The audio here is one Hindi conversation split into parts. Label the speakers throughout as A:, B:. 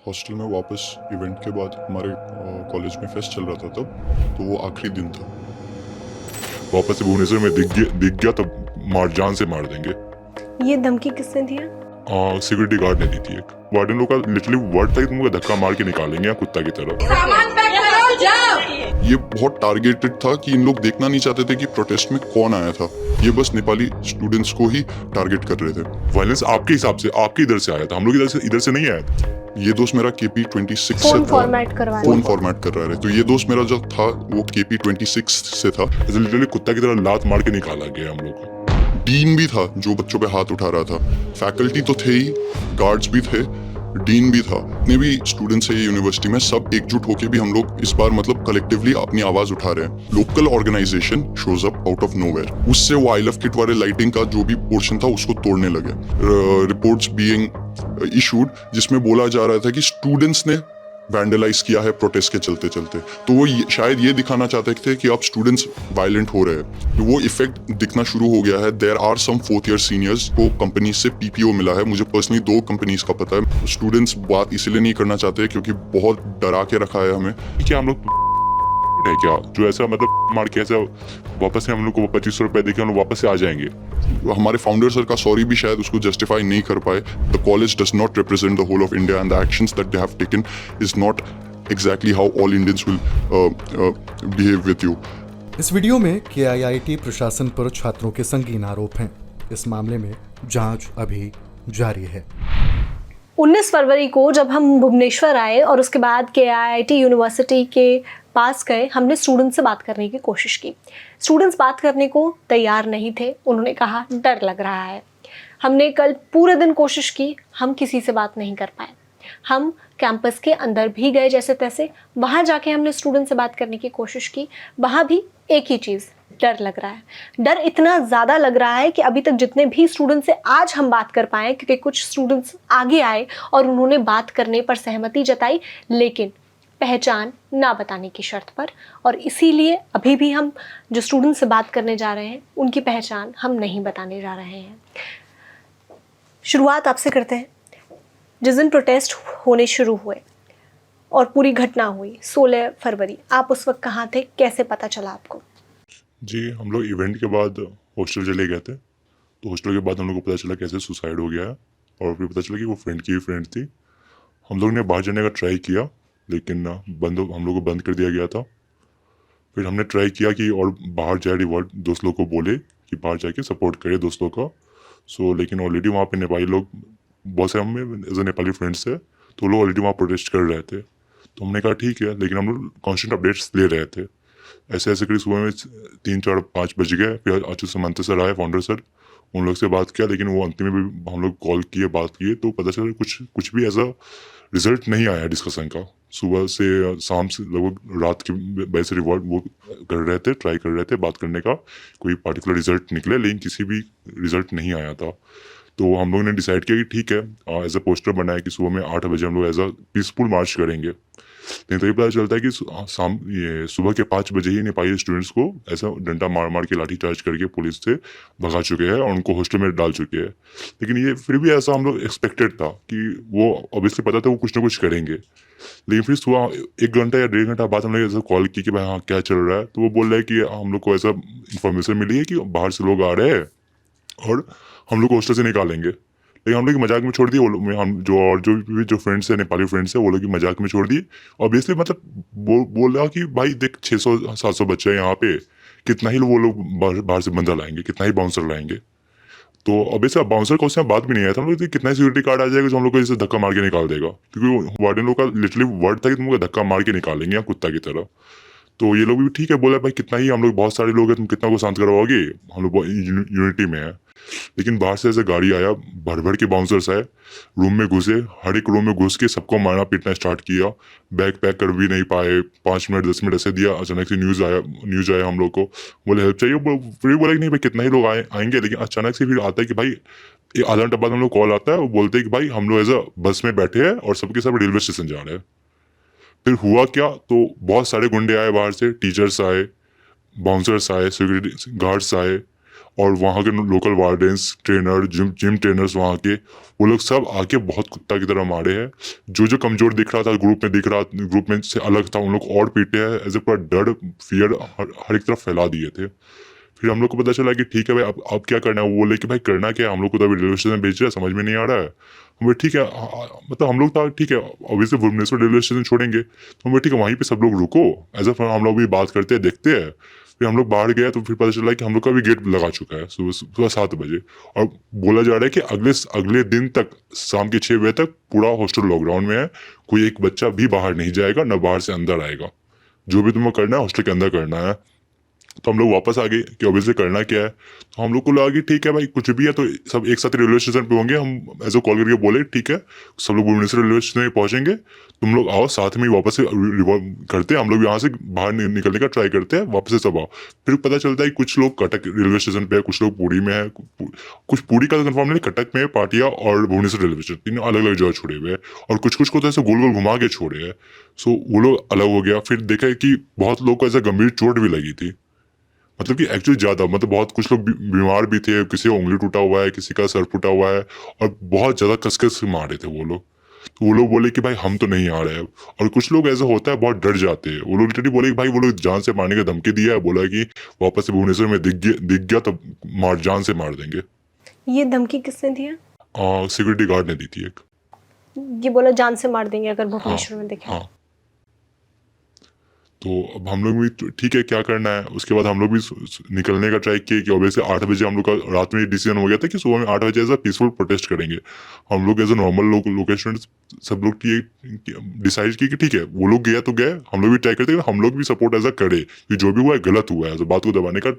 A: हॉस्टल में वापस इवेंट के बाद हमारे कॉलेज में फेस्ट चल रहा था तब, तो वो आखिरी दिन था। वापस से भुवनेश्वर में दिख गया तब जान से मार देंगे।
B: ये धमकी किसने दिया?
A: सिक्योरिटी गार्ड ने दी थी। एक वार्डन लोग का लिटरली वर्ड था कि तुमको धक्का मार के निकालेंगे या कुत्ता की तरह।
C: सामान पैक करो, जाओ।
A: ये बहुत टारगेटेड था कि इन लोग देखना नहीं चाहते थे कि प्रोटेस्ट में कौन आया था। ये बस नेपाली स्टूडेंट्स को ही टारगेट कर रहे थे। वायलेंस आपके हिसाब से आपके इधर से आया था, हम लोग इधर से नहीं आया था। ये दोस्त मेरा KP26 से था।
B: फोन फॉर्मेट कर
A: रहा है। तो ये दोस्त मेरा जो था वो KP26 से था। लिटरली कुत्ता की तरह लात मार के निकाला गया हम लोग को। डीन भी था जो बच्चों पे हाथ उठा रहा था। फैकल्टी तो थे ही, गार्ड्स भी थे, डीन भी था। जितने भी स्टूडेंट्स है ये यूनिवर्सिटी में, सब एकजुट होके भी हम लोग इस बार मतलब कलेक्टिवली अपनी आवाज उठा रहे हैं। Local organisation shows up out of nowhere. उससे वो आई लव किट वाले लाइटिंग का जो भी पोर्शन था उसको तोड़ने लगे। रिपोर्ट्स बीइंग इशूड जिसमें बोला जा रहा था कि स्टूडेंट्स ने वैंडलाइज किया है प्रोटेस्ट के चलते चलते। तो वो शायद ये दिखाना चाहते थे कि अब स्टूडेंट्स वायलेंट हो रहे हैं। तो वो इफेक्ट दिखना शुरू हो गया है। There are some 4th year seniors को कंपनीज से PPO मिला है। मुझे पर्सनली 2 कंपनीज का पता है। स्टूडेंट्स बात इसलिए नहीं करना चाहते क्योंकि बहुत डरा के रखा है हमें।
D: क्या हम लोग है क्या जो ऐसा मतलब मार के ऐसा वापस से हम लोग को 2500 रुपए देके हम लोग वापस से आ जाएंगे।
A: हमारे फाउंडर सर का सॉरी भी शायद उसको जस्टिफाई नहीं कर पाए। The college does not represent the whole of India and the actions that they have taken is not exactly how all Indians will behave with you.
E: इस वीडियो में KIIT प्रशासन पर छात्रों के संगीन आरोप हैं। इस मामले में जांच अभी जारी है।
B: 19 फरवरी को जब हम भुवनेश्वर आए और उसके बाद KIIT यूनिवर्सिटी के पास गए, हमने स्टूडेंट्स से बात करने की कोशिश की। स्टूडेंट्स बात करने को तैयार नहीं थे। उन्होंने कहा डर लग रहा है। हमने कल पूरे दिन कोशिश की, हम किसी से बात नहीं कर पाए। हम कैंपस के अंदर भी गए जैसे तैसे। वहाँ जाके हमने स्टूडेंट से बात करने की कोशिश की। वहाँ भी एक ही चीज़, डर लग रहा है। डर इतना ज़्यादा लग रहा है कि अभी तक जितने भी स्टूडेंट से आज हम बात कर पाए, क्योंकि कुछ स्टूडेंट्स आगे आए और उन्होंने बात करने पर सहमति जताई, लेकिन पहचान ना बताने की शर्त पर। और इसीलिए अभी भी हम जो स्टूडेंट से बात करने जा रहे हैं उनकी पहचान हम नहीं बताने जा रहे हैं। शुरुआत आपसे करते हैं। जिस दिन प्रोटेस्ट होने शुरू हुए और पूरी घटना हुई 16 फरवरी, आप उस वक्त कहाँ थे? कैसे पता चला आपको?
D: जी, हम लोग इवेंट के बाद हॉस्टल चले गए थे। तो हॉस्टल के बाद हम लोग को पता चला कैसे सुसाइड हो गया है और फिर पता चला कि वो फ्रेंड की ही फ्रेंड थी। हम लोग ने बाहर जाने का ट्राई किया लेकिन हम लोग को बंद कर दिया गया था। फिर हमने ट्राई किया कि और बाहर जाए, रिवॉर्ड दोस्त लोग को बोले कि बाहर जाके सपोर्ट करे दोस्तों का। लेकिन ऑलरेडी वहाँ पे नेपाली लोग बहुत से हमें एज ए नेपाली फ्रेंड्स है, तो लोग ऑलरेडी वहाँ प्रोटेस्ट कर रहे थे। तो हमने कहा ठीक है, लेकिन हम लोग कॉन्स्टेंट अपडेट्स ले रहे थे। ऐसे ऐसे करीब सुबह में 3, 4, 5 बज गए। फिर अच्युत समंत सर आए, फाउंडर सर, उन लोग से बात किया, लेकिन वो अंतिम में भी हम लोग कॉल किए, बात किए, तो पता चला कुछ भी ऐसा रिजल्ट नहीं आया डिस्कशन का। सुबह से शाम से लगभग रात के बजे से रिवॉर्ड वो कर रहे थे, ट्राई कर रहे थे बात करने का, कोई पार्टिकुलर रिजल्ट निकले, लेकिन किसी भी रिजल्ट नहीं आया था। तो हम लोग ने डिसाइड किया कि ठीक है, एज अ पोस्टर बनाया कि सुबह में 8 बजे हम लोग एज अ पीसफुल मार्च करेंगे। लेकिन तो ये पता चलता है कि सुबह के 5 बजे ही नेपाली स्टूडेंट्स को ऐसा डंडा मार के लाठी चार्ज करके पुलिस से भगा चुके हैं और उनको हॉस्टल में डाल चुके हैं। लेकिन ये फिर भी ऐसा हम लोग एक्सपेक्टेड था कि वो ऑब्वियसली पता था वो कुछ ना कुछ करेंगे। लेकिन फिर सुबह 1 घंटा या 1.5 घंटा बाद हम लोग ऐसा कॉल की कि भाई हाँ क्या चल रहा है, तो वो बोल रहे हैं कि हम लोग को ऐसा इन्फॉर्मेशन मिली है कि बाहर से लोग आ रहे हैं और हम लोग को हॉस्टल से निकालेंगे। लेकिन हम लोग मजाक में छोड़ दिए। हम जो फ्रेंड्स है, नेपाली फ्रेंड्स है, वो लोग की मजाक में छोड़ दिए। ऑब्वियसली मतलब बोल रहा कि भाई देख 600-700 बच्चे हैं यहाँ पे, कितना ही वो लोग बाहर से बंदा लाएंगे, कितना ही बाउंसर लाएंगे। तो ऑब्वियसली बाउंसर का उससे बात भी नहीं आया था। हम लोग कितना ही सिक्योरिटी गार्ड आ जाएगा जो हम लोग को जैसे धक्का मार के निकाल देगा, क्योंकि वार्डन लोग का लिटरली वर्ड था कि तुमको धक्का मार के निकालेंगे या कुत्ता की तरह। तो ये लोग भी ठीक है, बोला भाई कितना ही हम लोग बहुत सारे लोग हैं, तुम कितना को शांत करवाओगे, हम लोग यूनिटी में है। लेकिन बाहर से ऐसे गाड़ी आया, भर के बाउंसर्स आए, रूम में घुसे, हर एक रूम में घुस के सबको मारना पीटना स्टार्ट किया। बैग पैक कर भी नहीं पाए, 5 मिनट 10 मिनट ऐसे दिया। अचानक से न्यूज़ आया हम लोग को, बोले हेल्प चाहिए। फिर बोला कि नहीं भाई कितना ही लोग आएंगे। लेकिन अचानक से फिर आता है कि भाई आधा घंटा बाद हम लोग कॉल आता है, वो बोलते हैं कि भाई हम लोग एज अ बस में बैठे हैं और सबके सब रेलवे स्टेशन जा रहे हैं। फिर हुआ क्या, तो बहुत सारे गुंडे आए बाहर से, टीचर्स आए, बाउंसर्स आए, सिक्योरिटी गार्ड्स आए और वहाँ के local wardens, trainer, gym trainers वहाँ के, वो लोग सब आके बहुत कुत्ता की तरह मारे हैं। जो कमज़ोर दिख रहा था ग्रुप में से अलग था, उन लोग और पीटे हैं। ऐसे पूरा डर, फियर हर एक तरफ फैला दिए थे। फिर हम लोग को पता चला कि ठीक है भाई, अब क्या करना है। वो बोले कि भाई करना क्या है, हम लोग को तो अभी रेलवे स्टेशन भेज रहा है, समझ में नहीं आ रहा है। हम बोले ठीक है, मतलब हम लोग था ठीक है, ऑब्वियसली भुवनेश्वर रेलवे स्टेशन छोड़ेंगे, तो हम बोले ठीक है वहीं पे सब लोग रुको, एज अ हम लोग भी बात करते हैं, देखते हैं। फिर हम लोग बाहर गए तो फिर पता चला कि हम लोग का भी गेट लगा चुका है सुबह 7 बजे, और बोला जा रहा है कि अगले दिन तक शाम के 6 बजे तक पूरा हॉस्टल लॉकडाउन में है। कोई एक बच्चा भी बाहर नहीं जाएगा, ना बाहर से अंदर आएगा। जो भी तुम्हें करना है हॉस्टल के अंदर करना है। तो हम लोग वापस आ गए कि ऑब्वियसली करना क्या है। तो हम लोग को लगा कि ठीक है भाई, कुछ भी है तो सब एक साथ रेलवे स्टेशन पे होंगे। हम ऐसे कॉल करके बोले ठीक है, सब लोग भुवनेश्वर रेलवे स्टेशन में पहुंचेंगे, तुम लोग आओ साथ में ही वापस से करते हैं। हम लोग यहाँ से बाहर निकलने का ट्राई करते हैं, वापस से सब आओ। फिर पता चलता है कुछ लोग कटक रेलवे स्टेशन पे है, कुछ लोग पुरी में है, कुछ पुरी का तो कंफर्म नहीं, कटक में, पाटिया और भुवनेश्वर रेलवे स्टेशन, तीनों अलग अलग जगह छोड़े हुए हैं। और कुछ को तो ऐसे गोल गोल घुमा के छोड़े हैं। सो वो लोग अलग हो गया। फिर देखा कि बहुत लोग को ऐसा गंभीर चोट भी लगी थी, मतलब कि एक्चुअली ज़्यादा, मतलब बहुत कुछ लोग बीमार भी थे। किसी का उंगली टूटा हुआ है, किसी का सर फूटा हुआ है, और बहुत ज़्यादा कसकस से मारे थे वो लोग। तो वो लोग बोले कि भाई हम तो नहीं आ रहे हैं। और कुछ लोग ऐसा होता है बहुत डर जाते हैं, वो लोग लिटरली बोले कि भाई वो लोग जान से मारने का धमकी दिया है, बोला कि वापस से भुवनेश्वर में दिख गया तो जान से मार देंगे।
B: ये धमकी किसने दिया?
D: सिक्योरिटी गार्ड ने दी थी एक।
B: ये बोला जान से मार देंगे अगर भुवनेश्वर में दिखे।
D: हाँ। तो अब हम लोग भी ठीक है क्या करना है। उसके बाद हम लोग भी निकलने का ट्राई किए कि ऑब्वियसली 8 बजे हम लोग का रात में डिसीजन हो गया था कि सुबह में 8 बजे ऐसा पीसफुल प्रोटेस्ट करेंगे। हम लोग एज अ नॉर्मल लोकेशन सब लोग डिसाइड किए कि ठीक है, वो लोग गया तो गए, हम लोग भी ट्राई करते हैं, हम लोग भी सपोर्ट ऐसा करे कि जो भी हुआ है गलत हुआ है, बात को दबाने का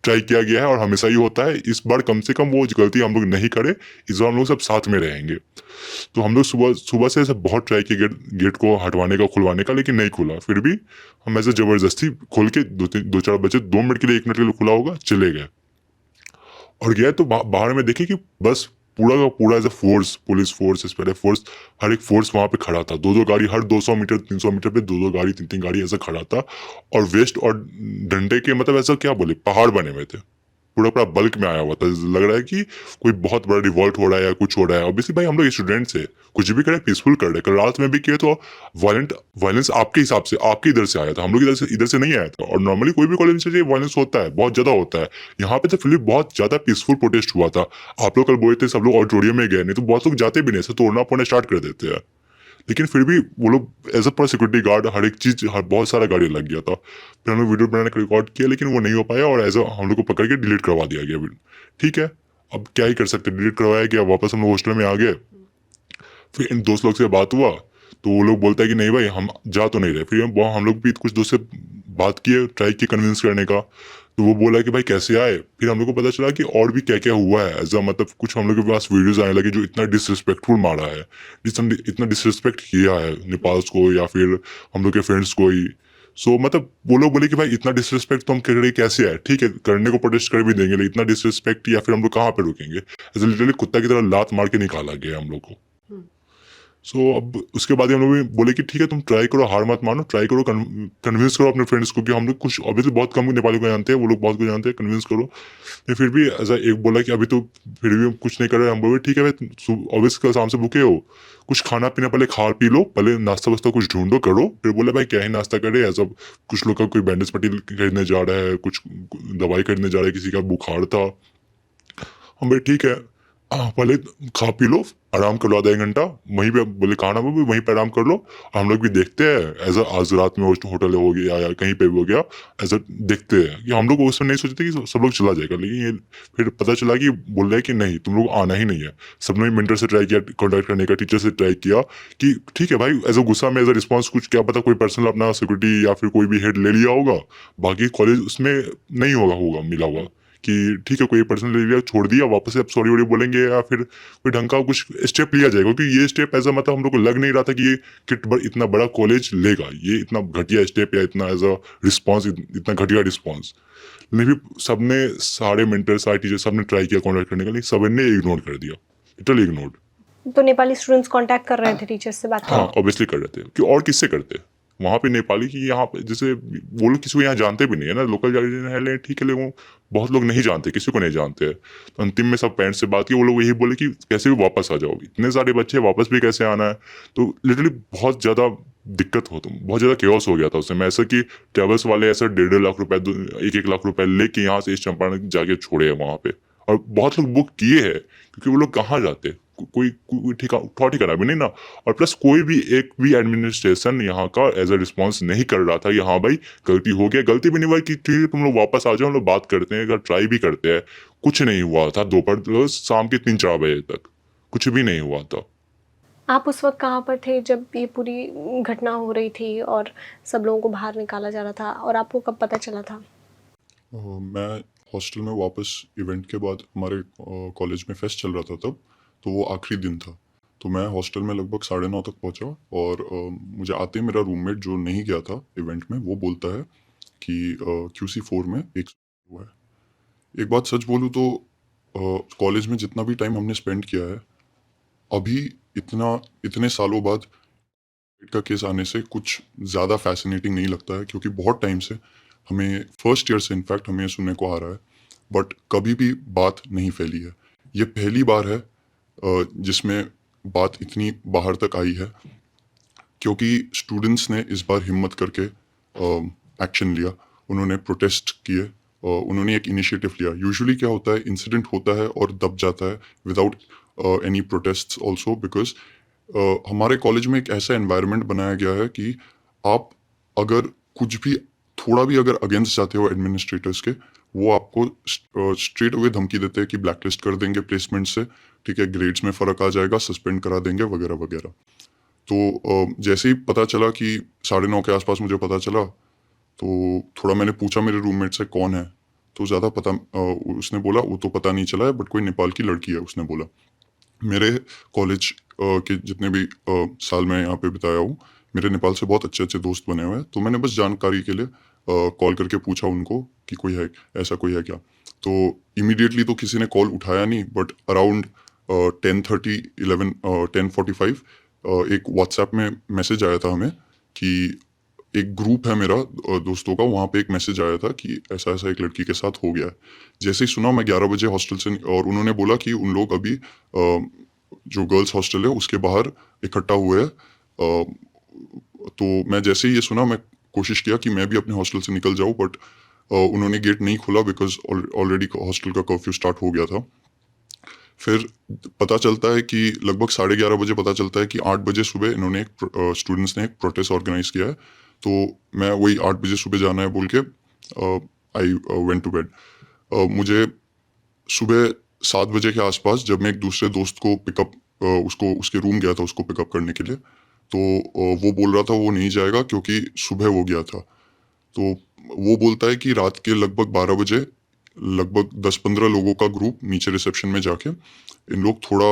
D: ट्राई किया गया है। और हमेशा ही होता है, इस बार कम से कम वो गलती हम लोग नहीं करे, इस बार हम लोग सब साथ में रहेंगे। तो हम लोग सुबह से ऐसे बहुत ट्राई किए गेट को हटवाने का, खुलवाने का, लेकिन नहीं खुला। फिर भी हम ऐसे जबरदस्ती खोल के 2-4 बजे 2 मिनट के लिए 1 मिनट के लिए खुला होगा, चले गए। और गया तो बाहर में देखे कि बस पूरा का पूरा ऐसे फोर्स, पुलिस फोर्स, पहले फोर्स, हर एक फोर्स वहां पे खड़ा था। 2-2 गाड़ी हर 200 मीटर 300 मीटर पे 2-2 गाड़ी 3-3 गाड़ी ऐसा खड़ा था। और वेस्ट और डंडे के मतलब ऐसा क्या बोले, पहाड़ बने हुए थे, पूरा बल्क में आया हुआ था। लग रहा है कि कोई बहुत बड़ा रिवॉल्ट हो रहा है या कुछ हो रहा है। ऑब्वियसली भाई हम लोग स्टूडेंट्स है, कुछ भी करे पीसफुल कर रहे। कल रात में भी किए तो वायलेंस आपके हिसाब से आपके इधर से आया था, हम लोग इधर से नहीं आया था। और नॉर्मली कोई भी कॉलेज से वायलेंस होता है, बहुत ज्यादा होता है। यहाँ पे तो फिर भी बहुत ज्यादा पीसफुल प्रोटेस्ट हुआ था। आप लोग कल बोले थे सब लोग ऑडिटोरियम में गए, नहीं तो बहुत लोग जाते भी नहीं, ऐसे तोड़ना फोड़ना स्टार्ट कर देते हैं। लेकिन फिर भी वो लोग एज अ पूरा सिक्योरिटी गार्ड, हर एक चीज, बहुत सारा गाड़ी लग गया था। फिर हम लोग वीडियो बनाने का रिकॉर्ड किया, लेकिन वो नहीं हो पाया, और एज अ हम लोग को पकड़ के डिलीट करवा दिया गया। ठीक है, अब क्या ही कर सकते, डिलीट करवाया गया, वापस हम लोग हॉस्टल में आ गए। फिर इन दोस्त लोग से बात हुआ तो वो लोग बोलता है कि नहीं भाई हम जा तो नहीं रहे। फिर हम लोग भी कुछ दोस्त से बात किए, ट्राई किए कन्विंस करने का। तो वो बोला कि भाई कैसे आए। फिर हम लोग को पता चला कि और भी क्या क्या हुआ है। ऐसा मतलब कुछ हम लोग के पास वीडियोज आने लगे जो इतना डिसरिस्पेक्टफुल मारा है, इतना डिसरिस्पेक्ट किया है नेपाल को या फिर हम लोग के फ्रेंड्स को ही। सो मतलब वो लोग बोले कि भाई इतना डिसरिस्पेक्ट तो हम कर रहे कैसे है। ठीक है, करने को प्रोटेस्ट कर भी देंगे, लेकिन इतना डिसरिस्पेक्ट या फिर हम लोग कहाँ पे रुकेंगे। ऐसे लिटरली कुत्ता की तरह लात मार के निकाला गया हम लोग को। सो अब उसके बाद हम लोग भी बोले कि ठीक है तुम ट्राई करो, हार मत मानो, ट्राई करो, कन्विंस करो अपने फ्रेंड्स को। कि हम लोग कुछ ऑब्वियसली बहुत कम नेपाली को जानते हैं, वो लोग बहुत कुछ जानते हैं, कन्विंस करो। तो फिर भी ऐसा एक बोला कि अभी तो फिर भी हम कुछ नहीं कर रहे। हम बोले ठीक है भाई, ऑब्वियसली शाम से भूखे हो, कुछ खाना पीना पहले खा पी लो, पहले नाश्ता वास्ता कुछ ढूंढो करो। फिर बोले भाई क्या ही नाश्ता करे, ऐसा कुछ लोग का कोई बैंडेज पट्टी खरीदने जा रहा है, कुछ दवाई खरीदने जा रहा है, किसी का बुखार था। हम बोले ठीक है पहले खा पी लो, आराम कर लो आधा 1 घंटा, वहीं पे बोले खाना वो भी वहीं पे आराम कर लो। हम लोग भी देखते हैं ऐसा आज रात में होटल हो गया या कहीं पे भी हो गया, ऐसा देखते हैं कि हम लोग उस समय नहीं सोचते कि सब लोग चला जाएगा। लेकिन ये फिर पता चला कि बोल रहे हैं कि नहीं तुम लोग आना ही नहीं है। सबने मेंटर से ट्राई किया, कॉन्टैक्ट करने का, टीचर से ट्राई किया कि ठीक है भाई, एज अ गुस्सा में एज अ रिस्पॉन्स कुछ क्या पता कोई पर्सनल अपना सिक्योरिटी या फिर कोई भी हेड ले लिया होगा, बाकी कॉलेज उसमें नहीं होगा मिला हुआ कि ठीक है कोई पर्सनल ले लिया, छोड़ दिया, वापस से अब सॉरी वॉरी बोलेंगे या फिर कोई ढंग का कुछ स्टेप लिया जाएगा। क्योंकि ये स्टेप ऐसा मतलब हम लोग को लग नहीं रहा था कि ये इतना बड़ा कॉलेज लेगा, ये इतना घटिया स्टेप या इतना एज अ रिस्पॉन्स, इतना घटिया रिस्पॉन्स। लेकिन भी सबने, सारे मेंटर, सारे टीचर, सबने ट्राई किया कॉन्टैक्ट करने का, लेकिन सबने इग्नोर कर दिया, लिटरली इग्नोर।
B: तो नेपाली स्टूडेंट्स कांटेक्ट कर रहे थे टीचर से बात करने?
D: हाँ ऑब्वियसली कर रहे थे कि और किससे करते, वहाँ पे नेपाली की यहाँ पे जैसे वो लोग किसी को यहाँ जानते भी नहीं है ना, लोकल है ठीक है, लेकिन बहुत लोग नहीं जानते, किसी को नहीं जानते हैं। तो अंतिम में सब पेरेंट्स से बात की, वो लोग यही बोले कि कैसे भी वापस आ जाओ, इतने सारे बच्चे वापस भी कैसे आना है। तो लिटरली बहुत ज़्यादा दिक्कत हो, बहुत ज़्यादा केओस हो गया था उसमें। ऐसा कि ट्रेवल्स वाले ऐसा 1.5 लाख रुपए 1 लाख रुपए लेके यहाँ से इस चंपारण जाके छोड़े हैं वहाँ पे, और बहुत लोग बुक किए हैं क्योंकि वो लोग कहाँ जाते, कोई ठिकाना भी नहीं ना। और प्लस कोई भी एक भी एडमिनिस्ट्रेशन यहाँ का एज अ रिस्पॉन्स नहीं कर रहा था कि हाँ भाई गलती हो गया, गलती भी नहीं हुआ कि ठीक है तुम लोग वापस आ जाओ, हम लोग बात करते हैं, अगर ट्राई भी करते हैं। कुछ नहीं हुआ था दोपहर शाम के 3-4 बजे तक कुछ भी नहीं हुआ था।
B: आप उस वक्त कहाँ पर थे जब ये पूरी घटना हो रही थी और सब लोगों को बाहर निकाला जा रहा था, और आपको कब पता चला था?
A: मैं हॉस्टल में वापस इवेंट के बाद, हमारे कॉलेज में फेस्ट चल रहा था तब, तो वो आखिरी दिन था। तो मैं हॉस्टल में लगभग 9:30 तक पहुंचा, और मुझे आते ही मेरा रूममेट जो नहीं गया था इवेंट में, वो बोलता है कि QC4 में एक हुआ है। एक बात सच बोलूँ तो कॉलेज में जितना भी टाइम हमने स्पेंड किया है, अभी इतने सालों बाद का केस आने से कुछ ज़्यादा फैसिनेटिंग नहीं लगता है, क्योंकि बहुत टाइम से हमें, फर्स्ट ईयर से इनफैक्ट हमें सुनने को आ रहा है, बट कभी भी बात नहीं फैली है। ये पहली बार है जिसमें बात इतनी बाहर तक आई है, क्योंकि स्टूडेंट्स ने इस बार हिम्मत करके एक्शन लिया, उन्होंने प्रोटेस्ट किए, उन्होंने एक इनिशिएटिव लिया। यूजुअली क्या होता है, इंसिडेंट होता है और दब जाता है without any protests also, because हमारे कॉलेज में एक ऐसा एनवायरनमेंट बनाया गया है कि आप अगर कुछ भी थोड़ा भी अगर अगेंस्ट जाते हो एडमिनिस्ट्रेटर्स के, वो आपको स्ट्रेट अवे धमकी देते हैं कि ब्लैकलिस्ट कर देंगे प्लेसमेंट से, ठीक है, ग्रेड्स में फ़र्क आ जाएगा, सस्पेंड करा देंगे वगैरह वगैरह। तो जैसे ही पता चला कि 9:30 के आसपास मुझे पता चला, तो थोड़ा मैंने पूछा मेरे रूममेट से कौन है, तो ज़्यादा पता, उसने बोला वो तो पता नहीं चला है, बट कोई नेपाल की लड़की है, उसने बोला। मेरे कॉलेज के जितने भी साल मैं यहाँ पे बिताया हूँ, मेरे नेपाल से बहुत अच्छे अच्छे दोस्त बने हुए हैं, तो मैंने बस जानकारी के लिए कॉल करके पूछा उनको कि कोई है, ऐसा कोई है क्या। तो इमीडिएटली तो किसी ने कॉल उठाया नहीं, बट अराउंड 10:30 11 10:45 एक व्हाट्सएप में मैसेज आया था हमें कि एक ग्रुप है मेरा दोस्तों का, वहाँ पे एक मैसेज आया था कि ऐसा ऐसा एक लड़की के साथ हो गया है। जैसे ही सुना, मैं 11 बजे हॉस्टल से, और उन्होंने बोला कि उन लोग अभी जो गर्ल्स हॉस्टल है उसके बाहर इकट्ठा हुए हैं। तो मैं जैसे ही ये सुना, मैं कोशिश किया कि मैं भी अपने हॉस्टल से निकल जाऊँ, बट उन्होंने गेट नहीं खोला बिकॉज ऑलरेडी हॉस्टल का कर्फ्यू स्टार्ट हो गया था। फिर पता चलता है कि लगभग 11:30 बजे पता चलता है कि 8 बजे सुबह इन्होंने स्टूडेंट्स ने एक प्रोटेस्ट ऑर्गेनाइज किया है। तो मैं वही 8 बजे सुबह जाना है बोल के आई वेंट टू बेड। मुझे सुबह 7 बजे के आसपास, जब मैं एक दूसरे दोस्त को पिकअप, उसको उसके रूम गया था उसको पिकअप करने के लिए, तो वो बोल रहा था वो नहीं जाएगा क्योंकि सुबह वो गया था। तो वो बोलता है कि रात के लगभग 12 बजे लगभग 10-15 लोगों का ग्रुप नीचे रिसेप्शन में जाके, इन लोग थोड़ा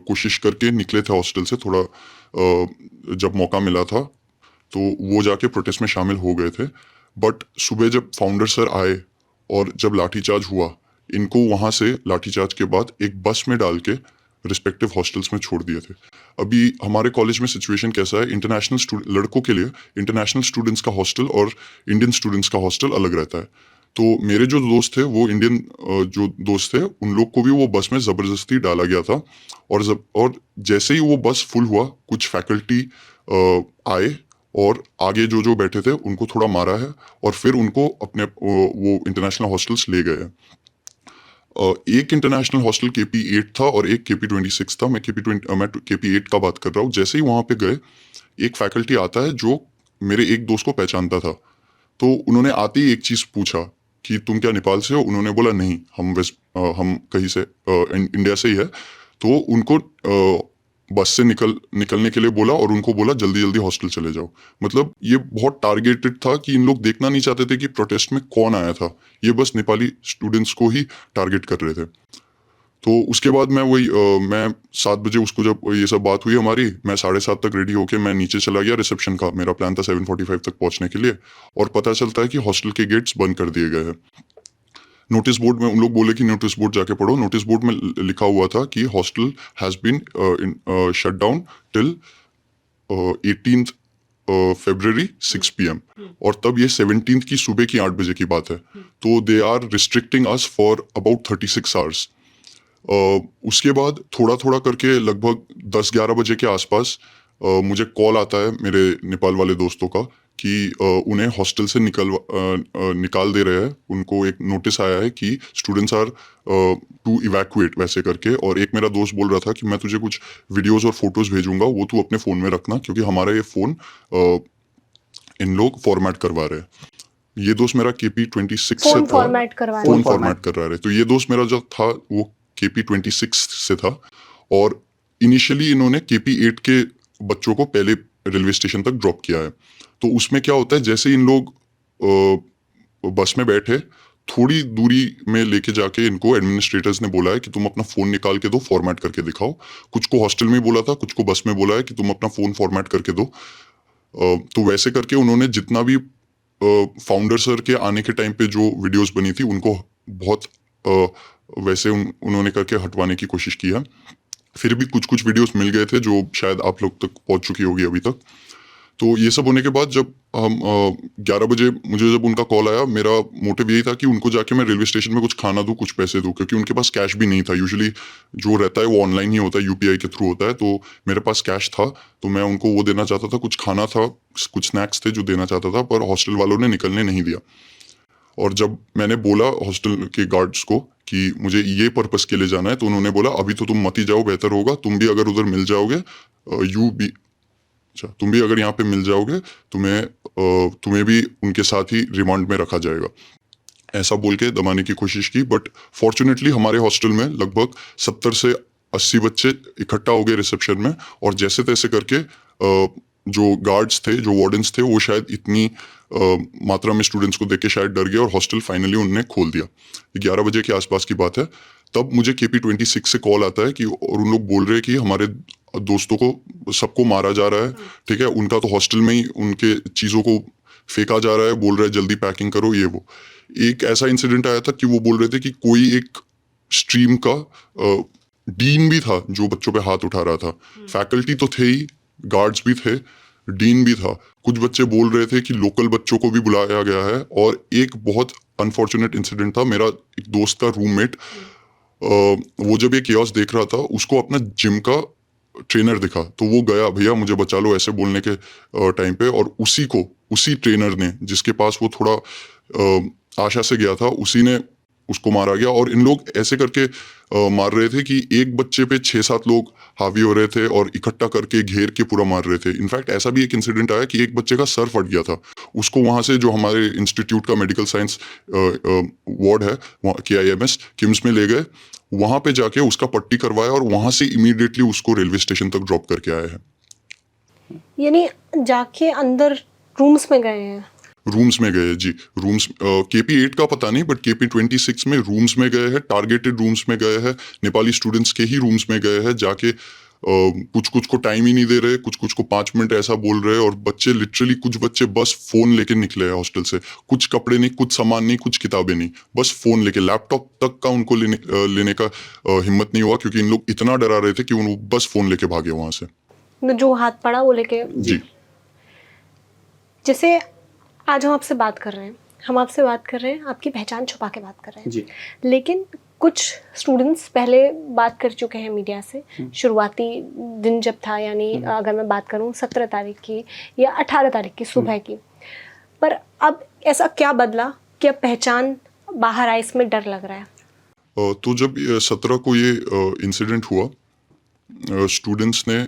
A: कोशिश करके निकले थे हॉस्टल से, थोड़ा जब मौका मिला था तो वो जाके प्रोटेस्ट में शामिल हो गए थे। बट सुबह जब फाउंडर सर आए और जब लाठीचार्ज हुआ, इनको वहाँ से लाठीचार्ज के बाद एक बस में डाल के रिस्पेक्टिव हॉस्टल्स में छोड़ दिए थे। अभी हमारे कॉलेज में सिचुएशन कैसा है, इंटरनेशनल लड़कों के लिए इंटरनेशनल स्टूडेंट्स का हॉस्टल और इंडियन स्टूडेंट्स का हॉस्टल अलग रहता है। तो मेरे जो दोस्त थे, वो इंडियन जो दोस्त थे, उन लोग को भी वो बस में ज़बरदस्ती डाला गया था, और जैसे ही वो बस फुल हुआ, कुछ फैकल्टी आए और आगे जो बैठे थे उनको थोड़ा मारा है, और फिर उनको अपने वो इंटरनेशनल हॉस्टल्स ले गए। एक इंटरनेशनल हॉस्टल KP8 था और एक KP26 था। मैं KP8 का बात कर रहा हूँ। जैसे ही वहाँ पे गए, एक फैकल्टी आता है जो मेरे एक दोस्त को पहचानता था। तो उन्होंने आते ही एक चीज़ पूछा कि तुम क्या नेपाल से हो? उन्होंने बोला नहीं, हम कहीं से इंडिया से ही है। तो उनको बस से निकलने के लिए बोला और उनको बोला जल्दी जल्दी हॉस्टल चले जाओ। मतलब ये बहुत टारगेटेड था कि इन लोग देखना नहीं चाहते थे कि प्रोटेस्ट में कौन आया था, ये बस नेपाली स्टूडेंट्स को ही टारगेट कर रहे थे। तो उसके बाद मैं 7 बजे, उसको जब ये सब बात हुई हमारी, मैं 7:30 तक रेडी होके मैं नीचे चला गया रिसेप्शन का। मेरा प्लान था 7:45 तक पहुंचने के लिए, और पता चलता है कि हॉस्टल के गेट्स बंद कर दिए गए हैं। नोटिस बोर्ड में उन लोग बोले कि नोटिस बोर्ड जाके पढ़ो। नोटिस बोर्ड में लिखा हुआ था कि hostel has been shut down till 18th February 6 PM, और तब ये 17th की सुबह की 8 बजे की बात है। तो they are restricting us for about 36 hours. उसके बाद थोड़ा थोड़ा करके लगभग 10-11 बजे के आसपास मुझे कॉल आता है मेरे नेपाल वाले दोस्तों का कि उन्हें हॉस्टल से निकाल दे रहे हैं। उनको एक नोटिस आया है कि स्टूडेंट्स आर टू इवैक्यूएट वैसे करके। और एक मेरा दोस्त बोल रहा था कि मैं तुझे कुछ वीडियोस और फोटोज भेजूंगा, वो तू अपने फ़ोन में रखना, क्योंकि हमारा ये फ़ोन इन लोग फॉर्मेट करवा रहे हैं। ये दोस्त मेरा KP26 से
B: फोन
A: था,
B: फॉर्मेट करवा रहे
A: फोन
B: हैं।
A: फॉर्मेट कर रहा है। तो ये दोस्त मेरा जो था वो KP26 से था, और इनिशियली इन्होंने KP8 के बच्चों को पहले रेलवे स्टेशन तक ड्रॉप किया है। तो उसमें क्या होता है, जैसे इन लोग बस में बैठे, थोड़ी दूरी में लेके जाके इनको एडमिनिस्ट्रेटर्स ने बोला है कि तुम अपना फ़ोन निकाल के दो, फॉर्मेट करके दिखाओ। कुछ को हॉस्टल में बोला था, कुछ को बस में बोला है कि तुम अपना फ़ोन फॉर्मेट करके दो। तो वैसे करके उन्होंने जितना भी फाउंडर सर के आने के टाइम पे जो वीडियोस बनी थी उनको बहुत वैसे उन्होंने करके हटवाने की कोशिश की है। फिर भी कुछ कुछ वीडियोस मिल गए थे जो शायद आप लोग तक पहुंच चुकी होगी अभी तक। तो ये सब होने के बाद जब हम 11 बजे मुझे जब उनका कॉल आया, मेरा मोटिव यही था कि उनको जाके मैं रेलवे स्टेशन में कुछ खाना दूँ, कुछ पैसे दूँ, क्योंकि उनके पास कैश भी नहीं था। यूजुअली जो रहता है वो ऑनलाइन ही होता है, UPI के थ्रू होता है। तो मेरे पास कैश था, तो मैं उनको वो देना चाहता था, कुछ खाना था, कुछ स्नैक्स थे जो देना चाहता था, पर हॉस्टल वालों ने निकलने नहीं दिया। और जब मैंने बोला हॉस्टल के गार्ड्स को कि मुझे ये पर्पस के लिए जाना है, तो उन्होंने बोला अभी तो तुम मत ही जाओ, बेहतर होगा तुम भी अगर उधर मिल जाओगे, तुम भी अगर यहाँ पे मिल जाओगे, तुम्हें भी उनके साथ ही रिमांड में रखा जाएगा। ऐसा बोल के दबाने की कोशिश की, बट फॉर्चुनेटली हमारे हॉस्टल में लगभग 70 से 80 बच्चे इकट्ठा हो गए रिसेप्शन में, और जैसे तैसे करके जो गार्ड्स थे, जो वार्डन्स थे, वो शायद इतनी मात्रा में स्टूडेंट्स को देख के शायद डर गए, और हॉस्टल फाइनली उन्होंने खोल दिया। 11 बजे के आसपास की बात है। तब मुझे KP26 से कॉल आता है कि, और उन लोग बोल रहे हैं कि हमारे दोस्तों को सबको मारा जा रहा है, ठीक है, उनका तो हॉस्टल में ही उनके चीज़ों को फेंका जा रहा है, बोल रहे हैं जल्दी पैकिंग करो, ये वो। एक ऐसा इंसिडेंट आया था कि वो बोल रहे थे कि कोई एक स्ट्रीम का डीन भी था जो बच्चों पे हाथ उठा रहा था। फैकल्टी तो थे ही, गार्ड्स भी थे, डीन भी था। कुछ बच्चे बोल रहे थे कि लोकल बच्चों को भी बुलाया गया है। और एक बहुत अनफॉर्चुनेट इंसिडेंट था, मेरा एक दोस्त का रूममेट, वो जब ये केओस देख रहा था, उसको अपना जिम का ट्रेनर दिखा, तो वो गया, भैया मुझे बचा लो, ऐसे बोलने के टाइम पे, और उसी ट्रेनर ने, जिसके पास वो थोड़ा आशा से गया था, उसी ने उसको मारा गया। और इन लोग ऐसे करके मार रहे थे कि एक बच्चे पे 6-7 लोग हावी हो रहे थे और इकट्ठा करके घेर के पूरा मार रहे थे। इनफैक्ट ऐसा भी एक इंसिडेंट आया कि एक बच्चे का सर फट गया था, उसको वहाँ से, जो हमारे इंस्टीट्यूट का मेडिकल साइंस वार्ड है, KIMS किम्स में ले गए, वहाँ पे जाके उसका पट्टी करवाया, और वहाँ से इमीडिएटली उसको रेलवे स्टेशन तक ड्रॉप करके आए हैं।
B: यानी जाके अंदर रूम्स में गए हैं?
A: रूम्स में गए जी, रूम्स। KP8 का पता नहीं, बट KP26 में रूम्स में गए हैं, टारगेटेड रूम्स में गए हैं, नेपाली स्टूडेंट्स के ही रूम्स में गए हैं। जाके कुछ को टाइम ही नहीं दे रहे, कुछ को 5 मिनट ऐसा बोल रहे हैं, और बच्चे लिटरली, कुछ बच्चे बस फोन लेके निकले हैं हॉस्टल से। कुछ कपड़े नहीं, कुछ सामान नहीं, कुछ किताबें नहीं, बस फोन लेके। लैपटॉप तक का उनको लेने का हिम्मत नहीं हुआ, क्योंकि इन लोग इतना डरा रहे थे कि उन बस फोन लेके भागे वहां से।
B: जो हाथ पड़ा वो लेके?
A: जी।
B: जैसे आज हम आपसे बात कर रहे हैं, आपकी पहचान छुपा के बात कर रहे हैं
F: जी।
B: लेकिन कुछ स्टूडेंट्स पहले बात कर चुके हैं मीडिया से। शुरुआती दिन जब था, यानी अगर मैं बात करूं 17 तारीख की या 18 तारीख की सुबह की, पर अब ऐसा क्या बदला कि अब पहचान बाहर आए, इसमें डर लग रहा है?
A: तो जब 17 को ये इंसिडेंट हुआ, स्टूडेंट्स ने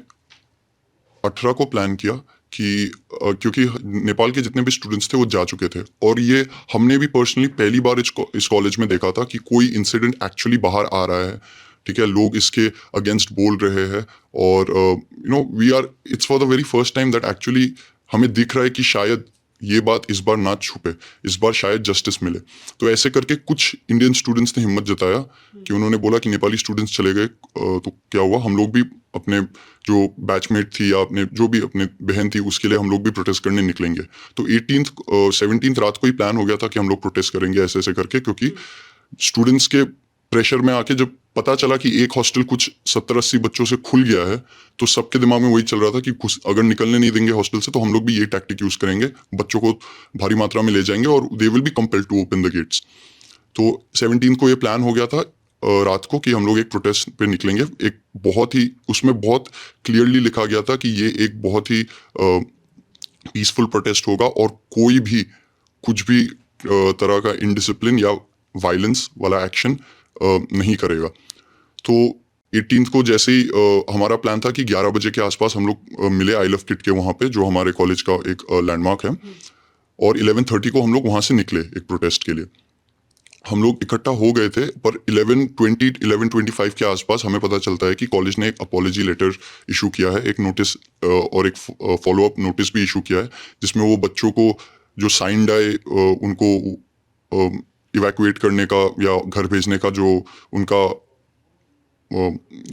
A: 18 को प्लान किया कि क्योंकि नेपाल के जितने भी स्टूडेंट्स थे वो जा चुके थे, और ये हमने भी पर्सनली पहली बार इस कॉलेज में देखा था कि कोई इंसिडेंट एक्चुअली बाहर आ रहा है, ठीक है, लोग इसके अगेंस्ट बोल रहे हैं, और it's for the very first time that actually हमें दिख रहा है कि शायद ये बात इस बार ना छुपे, इस बार शायद जस्टिस मिले। तो ऐसे करके कुछ इंडियन स्टूडेंट्स ने हिम्मत जताया कि उन्होंने बोला कि नेपाली स्टूडेंट्स चले गए, तो क्या हुआ, हम लोग भी अपने जो बैचमेट थी या अपने जो भी अपने बहन थी उसके लिए हम लोग भी प्रोटेस्ट करने निकलेंगे। तो 17th रात को ही प्लान हो गया था कि हम लोग प्रोटेस्ट करेंगे ऐसे ऐसे करके, क्योंकि स्टूडेंट्स के प्रेशर में आके जब पता चला कि एक हॉस्टल कुछ 70-80 बच्चों से खुल गया है, तो सबके दिमाग में वही चल रहा था कि अगर निकलने नहीं देंगे हॉस्टल से तो हम लोग भी ये टैक्टिक यूज करेंगे, बच्चों को भारी मात्रा में ले जाएंगे और they will be compelled to open the gates. तो 17 को ये प्लान हो गया था रात को कि हम लोग एक प्रोटेस्ट पे निकलेंगे। एक बहुत ही उसमें बहुत क्लियरली लिखा गया था कि ये एक बहुत ही पीसफुल प्रोटेस्ट होगा और कोई भी कुछ भी तरह का इनडिसिप्लिन या वायलेंस वाला एक्शन नहीं करेगा। तो 18 को जैसे ही हमारा प्लान था कि 11 बजे के आसपास हम लोग मिले आई लव किट के वहाँ पे, जो हमारे कॉलेज का एक लैंडमार्क है, और 11:30 को हम लोग वहाँ से निकले एक प्रोटेस्ट के लिए। हम लोग इकट्ठा हो गए थे, पर 11:20 11:25 के आसपास हमें पता चलता है कि कॉलेज ने एक अपॉलॉजी लेटर इशू किया है, एक नोटिस और एक फॉलो अप नोटिस भी इशू किया है, जिसमें वो बच्चों को जो साइंड आए उनको इवैक्यूएट करने का या घर भेजने का जो उनका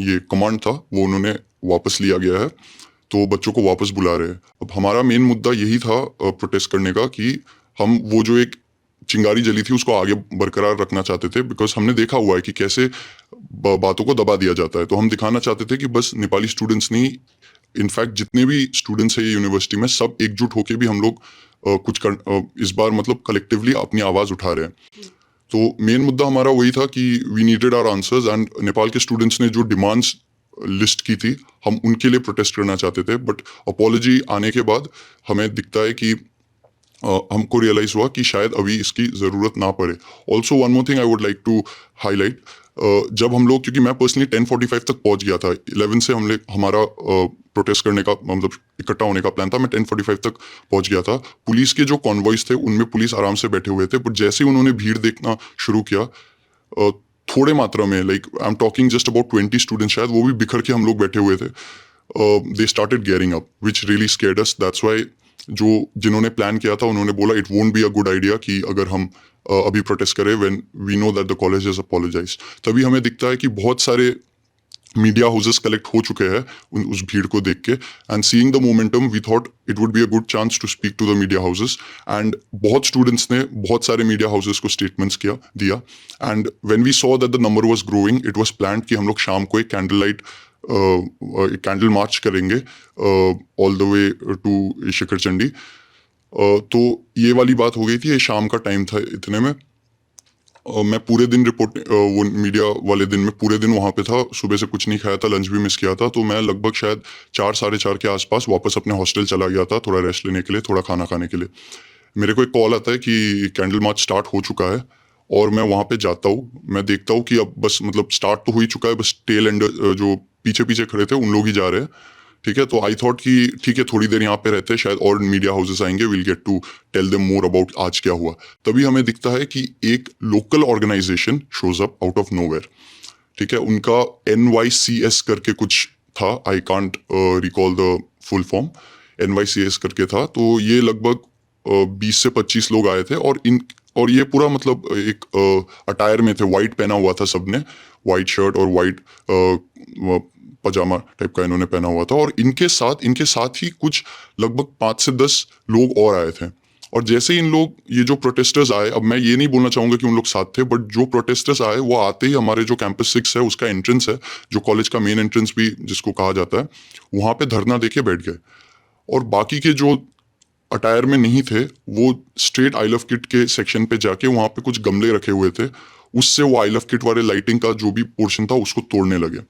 A: ये कमांड था वो उन्होंने वापस लिया गया है, तो बच्चों को वापस बुला रहे हैं। अब हमारा मेन मुद्दा यही था प्रोटेस्ट करने का कि हम वो जो एक चिंगारी जली थी उसको आगे बरकरार रखना चाहते थे, बिकॉज हमने देखा हुआ है कि कैसे बातों को दबा दिया जाता है। तो हम दिखाना चाहते थे कि बस नेपाली स्टूडेंट्स नहीं, इनफैक्ट जितने भी स्टूडेंट्स हैं ये यूनिवर्सिटी में, सब एकजुट होकर भी हम लोग इस बार मतलब कलेक्टिवली अपनी आवाज़ उठा रहे हैं। तो मेन मुद्दा हमारा वही था कि we needed our answers, and Nepal के स्टूडेंट्स ने जो डिमांड्स लिस्ट की थी हम उनके लिए प्रोटेस्ट करना चाहते थे। बट अपॉलॉजी आने के बाद हमें दिखता है कि हमको रियलाइज हुआ कि शायद अभी इसकी ज़रूरत ना पड़े। Also one more thing I would like to highlight, जब हम लोग, क्योंकि मैं पर्सनली 10:45 तक पहुंच गया था, 11 से हमारा प्रोटेस्ट करने का मतलब इकट्ठा होने का प्लान था, मैं 10:45 तक पहुंच गया था। पुलिस के जो कॉन्वॉइस थे उनमें पुलिस आराम से बैठे हुए थे, बट जैसे ही उन्होंने भीड़ देखना शुरू किया, थोड़े मात्रा में, like I am talking just about 20 students, शायद वो भी बिखर के हम लोग बैठे हुए थे, they started gearing up which really scared us. That's why जो जिन्होंने प्लान किया था उन्होंने बोला it won't be a good idea कि अगर हम अभी प्रोटेस्ट करें when we know that the college has apologised. तभी हमें दिखता है कि बहुत सारे मीडिया हाउसेस कलेक्ट हो चुके हैं उस भीड़ को देख के, and seeing the momentum we thought it would be a good chance to speak to the media houses. And बहुत स्टूडेंट्स ने बहुत सारे मीडिया हाउसेस को स्टेटमेंट्स दिया, and when we saw that the number was growing, it was planned कि हम लोग शाम को एक कैंडल मार्च करेंगे all the way to Shikhar Chandi. तो ये वाली बात हो गई थी, ये शाम का टाइम था। इतने में मैं पूरे दिन वो मीडिया वाले दिन में पूरे दिन वहाँ पे था, सुबह से कुछ नहीं खाया था, लंच भी मिस किया था, तो मैं लगभग शायद 4-4:30 के आसपास वापस अपने हॉस्टल चला गया था, थोड़ा रेस्ट लेने के लिए, थोड़ा खाना खाने के लिए। मेरे को एक कॉल आता है कि कैंडल मार्च स्टार्ट हो चुका है, और मैं वहाँ पे जाता हूँ। मैं देखता हूँ कि अब बस मतलब स्टार्ट तो हो ही चुका है, बस टेल एंड जो पीछे पीछे खड़े थे उन लोग ही जा रहे हैं, ठीक है। तो आई थॉट कि ठीक है, थोड़ी देर यहाँ पे रहते हैं, शायद और मीडिया हाउसेस आएंगे, will get to tell them more about आज क्या हुआ। तभी हमें दिखता है कि एक local organisation shows up out of nowhere, ठीक है। उनका NYCS करके कुछ था, I can't recall the full form, NYCS करके था। तो ये लगभग 20 से 25 लोग आए थे, और ये पूरा मतलब एक अटायर में थे, वाइट पहना हुआ था सबने, वाइट शर्ट और वाइट पजामा टाइप का इन्होंने पहना हुआ था, और इनके साथ ही कुछ लगभग 5 से 10 लोग और आए थे। और जैसे ही ये जो प्रोटेस्टर्स आए, अब मैं ये नहीं बोलना चाहूँगा कि उन लोग साथ थे, बट जो प्रोटेस्टर्स आए वो आते ही हमारे जो कैंपस 6 है उसका एंट्रेंस है, जो कॉलेज का मेन एंट्रेंस भी जिसको कहा जाता है, वहाँ पे धरना देके बैठ गए। और बाकी के जो अटायर में नहीं थे वो स्ट्रेट आई लव किट के सेक्शन पे जाके वहाँ पे कुछ गमले रखे हुए थे, उससे वो आई लव किट वाले लाइटिंग का जो भी पोर्शन था उसको तोड़ने लगे।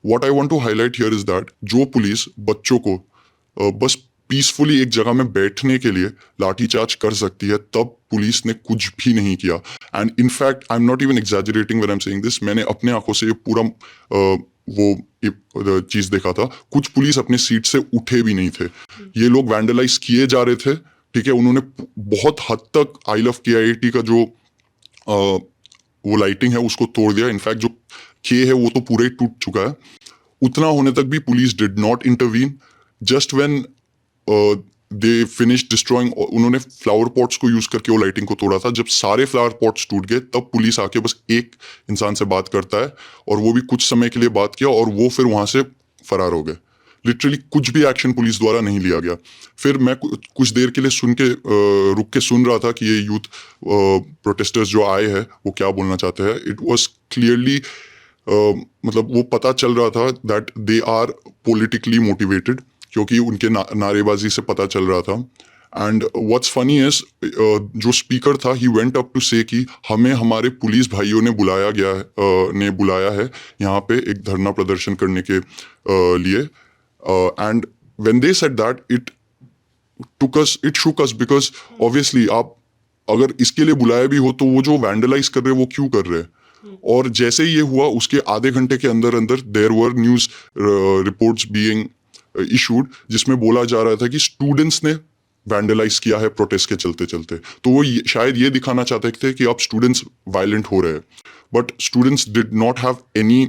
A: What I want to highlight here is that जो पुलिस बच्चों को बस पीसफुली एक जगह में बैठने के लिए लाठीचार्ज कर सकती है, तब पुलिस ने कुछ भी नहीं किया। And in fact I am not even exaggerating when I am saying this, मैंने अपने आंखों से ये पूरा वो चीज़ देखा था। कुछ पुलिस अपने सीट से उठे भी नहीं थे, ये लोग वैंडलाइज किए जा रहे थे, ठीक है। उन्होंने बहुत हद तक आई लव KIIT का जो वो लाइटिंग है उसको तोड़ दिया। इनफैक्ट जो K है वो तो पूरा ही टूट चुका है। उतना होने तक भी police did not intervene. Just when they finish destroying, उन्होंने फ्लावर पॉट्स को यूज करके वो लाइटिंग को तोड़ा था। जब सारे फ्लावर पॉट्स टूट गए तब पुलिस आके बस एक इंसान से बात करता है, और वो भी कुछ समय के लिए बात किया और वो फिर वहां से फरार हो गए। लिटरली कुछ भी एक्शन पुलिस द्वारा नहीं लिया गया। फिर मैं कुछ देर के लिए रुक के सुन रहा था कि ये यूथ प्रोटेस्टर्स जो आए हैं वो क्या बोलना चाहते हैं। इट वॉज क्लियरली मतलब वो पता चल रहा था that they are politically motivated, क्योंकि उनके नारेबाजी से पता चल रहा था। एंड व्हाट्स फनी इज जो स्पीकर था ही वेंट अप टू से कि हमें हमारे पुलिस भाइयों ने बुलाया है यहाँ पे एक धरना प्रदर्शन करने के लिए। And when they said that it Shuk us because obviously आप अगर इसके लिए बुलाया भी हो तो वो जो वैंडलाइज कर रहे हैं वो क्यों कर रहे हैं। और जैसे ही ये हुआ उसके आधे घंटे के अंदर अंदर there were news reports being issued जिसमें बोला जा रहा था कि स्टूडेंट्स ने वैंडलाइज किया है प्रोटेस्ट के चलते चलते। तो वो शायद ये दिखाना चाहते थे कि अब स्टूडेंट्स वायलेंट हो रहे हैं, but students did not have any